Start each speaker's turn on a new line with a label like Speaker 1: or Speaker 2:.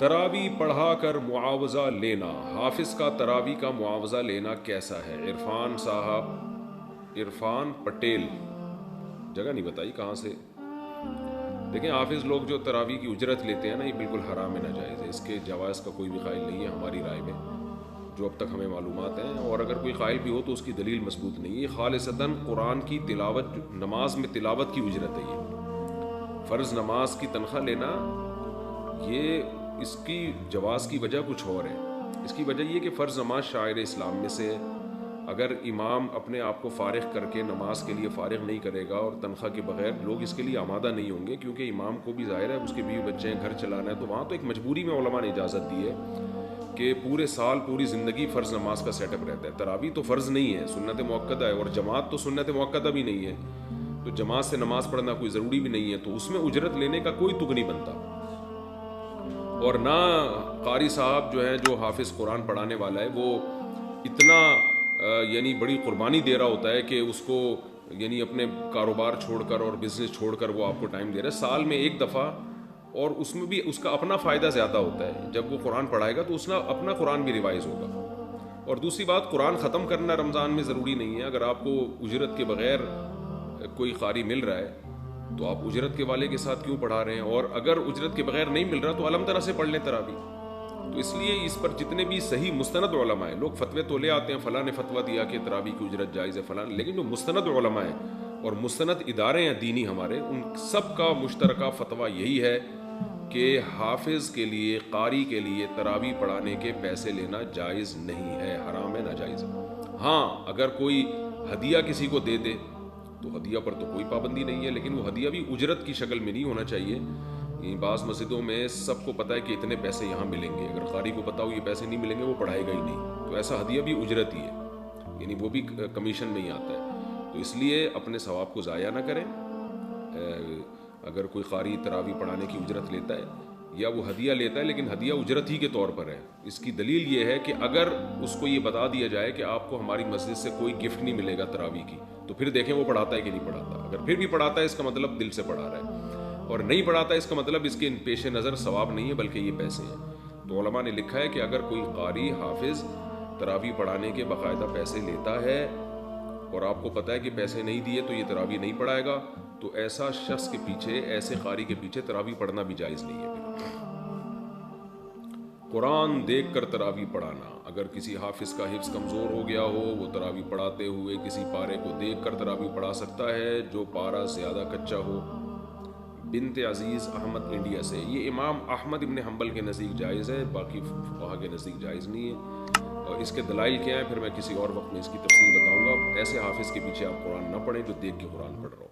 Speaker 1: تراوی پڑھا کر معاوضہ لینا، حافظ کا تراوی کا معاوضہ لینا کیسا ہے؟ عرفان صاحب، عرفان پٹیل، جگہ نہیں بتائی کہاں سے۔ دیکھیں حافظ لوگ جو تراوی کی اجرت لیتے ہیں نا، یہ بالکل حرام ہے، ناجائز ہے، اس کے جواز کا کوئی بھی قائل نہیں ہے ہماری رائے میں، جو اب تک ہمیں معلومات ہیں، اور اگر کوئی قائل بھی ہو تو اس کی دلیل مضبوط نہیں ہے۔ یہ خالصتاً قرآن کی تلاوت، نماز میں تلاوت کی اجرت ہے۔ یہ فرض نماز کی تنخواہ لینا، یہ اس کی جواز کی وجہ کچھ اور ہے۔ اس کی وجہ یہ کہ فرض نماز شاعر اسلام میں سے، اگر امام اپنے آپ کو فارغ کر کے نماز کے لیے فارغ نہیں کرے گا اور تنخواہ کے بغیر، لوگ اس کے لیے آمادہ نہیں ہوں گے، کیونکہ امام کو بھی ظاہر ہے اس کے بیوی بچے ہیں، گھر چلانا ہے، تو وہاں تو ایک مجبوری میں علماء نے اجازت دی ہے کہ پورے سال پوری زندگی فرض نماز کا سیٹ اپ رہتا ہے۔ تراویح تو فرض نہیں ہے، سنت مؤکدہ ہے، اور جماعت تو سنت مؤکدہ بھی نہیں ہے، تو جماعت سے نماز پڑھنا کوئی ضروری بھی نہیں ہے، تو اس میں اجرت لینے کا کوئی تگ نہیں بنتا۔ اور نہ قاری صاحب جو ہے، جو حافظ قرآن پڑھانے والا ہے، وہ اتنا یعنی بڑی قربانی دے رہا ہوتا ہے کہ اس کو یعنی اپنے کاروبار چھوڑ کر اور بزنس چھوڑ کر وہ آپ کو ٹائم دے رہا ہے سال میں ایک دفعہ، اور اس میں بھی اس کا اپنا فائدہ زیادہ ہوتا ہے۔ جب وہ قرآن پڑھائے گا تو اس نے اپنا قرآن بھی ریوائز ہوگا۔ اور دوسری بات، قرآن ختم کرنا رمضان میں ضروری نہیں ہے۔ اگر آپ کو اجرت کے بغیر کوئی قاری مل رہا ہے تو آپ اجرت کے والے کے ساتھ کیوں پڑھا رہے ہیں؟ اور اگر اجرت کے بغیر نہیں مل رہا تو الحمدللہ سے پڑھ لیں تراویح۔ تو اس لیے اس پر جتنے بھی صحیح مستند علماء ہیں، لوگ فتوے تو لے آتے ہیں، فلاں نے فتویٰ دیا کہ تراویح کی اجرت جائز ہے فلاں، لیکن جو مستند علماء ہیں اور مستند ادارے ہیں دینی ہمارے، ان سب کا مشترکہ فتویٰ یہی ہے کہ حافظ کے لیے، قاری کے لیے تراویح پڑھانے کے پیسے لینا جائز نہیں ہے، حرام ہے، ناجائز ہے۔ ہاں اگر کوئی ہدیہ کسی کو دے دے تو ہدیہ پر تو کوئی پابندی نہیں ہے، لیکن وہ ہدیہ بھی اجرت کی شکل میں نہیں ہونا چاہیے۔ بعض مسجدوں میں سب کو پتہ ہے کہ اتنے پیسے یہاں ملیں گے، اگر قاری کو پتہ ہو یہ پیسے نہیں ملیں گے وہ پڑھائے گا ہی نہیں، تو ایسا ہدیہ بھی اجرت ہی ہے، یعنی وہ بھی کمیشن میں ہی آتا ہے۔ تو اس لیے اپنے ثواب کو ضائع نہ کریں۔ اگر کوئی قاری تراویح پڑھانے کی اجرت لیتا ہے یا وہ ہدیہ لیتا ہے، لیکن ہدیہ اجرت ہی کے طور پر ہے، اس کی دلیل یہ ہے کہ اگر اس کو یہ بتا دیا جائے کہ آپ کو ہماری مسجد سے کوئی گفٹ نہیں ملے گا تراویح کی، تو پھر دیکھیں وہ پڑھاتا ہے کہ نہیں پڑھاتا۔ اگر پھر بھی پڑھاتا ہے اس کا مطلب دل سے پڑھا رہا ہے، اور نہیں پڑھاتا اس کا مطلب اس کے پیش نظر ثواب نہیں ہے بلکہ یہ پیسے ہیں۔ تو علماء نے لکھا ہے کہ اگر کوئی قاری حافظ تراویح پڑھانے کے باقاعدہ پیسے لیتا ہے اور آپ کو پتہ ہے کہ پیسے نہیں دیے تو یہ تراویح نہیں پڑھائے گا، تو ایسا شخص کے پیچھے، ایسے قاری کے پیچھے تراویح پڑھنا بھی جائز نہیں ہے۔ قرآن دیکھ کر تراویح پڑھانا، اگر کسی حافظ کا حفظ کمزور ہو گیا ہو، وہ تراویح پڑھاتے ہوئے کسی پارے کو دیکھ کر تراویح پڑھا سکتا ہے جو پارہ زیادہ کچا ہو۔ بنت عزیز احمد انڈیا سے، یہ امام احمد ابن حنبل کے نزدیک جائز ہے، باقی فقہا کے نزدیک جائز نہیں ہے۔ اور اس کے دلائل کیا ہیں پھر میں کسی اور وقت میں اس کی تفصیل بتاؤں گا۔ ایسے حافظ کے پیچھے آپ قرآن نہ پڑھیں جو دیکھ کے قرآن پڑھ رہا ہو۔